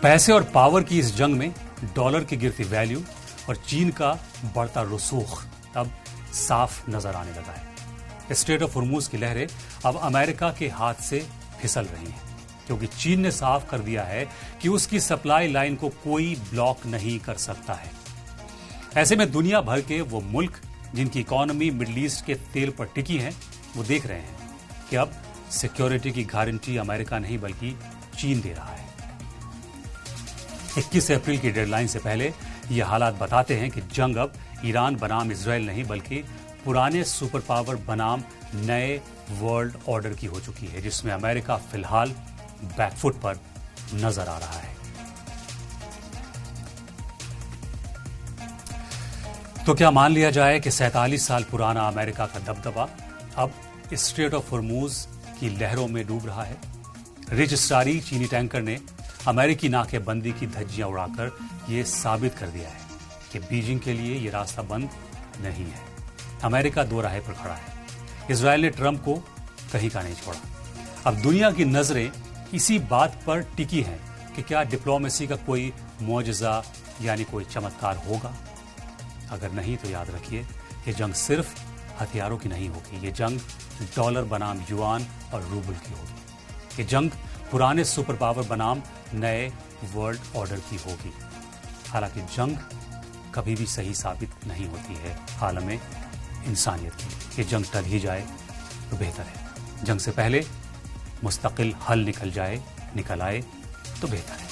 पैसे और पावर की इस जंग में डॉलर की गिरती वैल्यू और चीन का बढ़ता रसूख अब साफ नजर आने लगा है। स्ट्रेट ऑफ हॉर्मूज की लहरें अब अमेरिका के हाथ से फिसल रही हैं, क्योंकि चीन ने साफ कर दिया है कि उसकी सप्लाई लाइन को कोई ब्लॉक नहीं कर सकता है। ऐसे में दुनिया भर के वो मुल्क जिनकी इकोनॉमी मिडिल ईस्ट के तेल पर टिकी है, वो देख रहे हैं कि अब सिक्योरिटी की गारंटी अमेरिका नहीं बल्कि चीन दे रहा है। 21 अप्रैल की डेडलाइन से पहले ये हालात बताते हैं कि जंग अब ईरान बनाम इजराइल नहीं बल्कि पुराने सुपर पावर बनाम नए वर्ल्ड ऑर्डर की हो चुकी है, जिसमें अमेरिका फिलहाल बैकफुट पर नजर आ रहा है। तो क्या मान लिया जाए कि 47 साल पुराना अमेरिका का दबदबा अब स्ट्रेट ऑफ हॉर्मूज की लहरों में डूब रहा है? रिच स्टारी चीनी टैंकर ने अमेरिकी नाकेबंदी की धज्जियां उड़ाकर यह साबित कर दिया है कि बीजिंग के लिए यह रास्ता बंद नहीं है। अमेरिका दो राह पर खड़ा है। इजराइल ने ट्रंप को कहीं का नहीं छोड़ा। अब दुनिया की नजरें इसी बात पर टिकी हैं कि क्या डिप्लोमेसी का कोई मौजज़ा यानी कोई चमत्कार होगा। अगर नहीं तो याद रखिए, ये जंग सिर्फ हथियारों की नहीं होगी। ये जंग डॉलर बनाम युआन और रूबल की होगी। ये जंग पुराने सुपर पावर बनाम नए वर्ल्ड ऑर्डर की होगी। हालांकि जंग कभी भी सही साबित नहीं होती है आलम इंसानियत के लिए। ये जंग टल ही जाए तो बेहतर है। जंग से पहले मुस्तकिल हल निकल आए तो बेहतर है।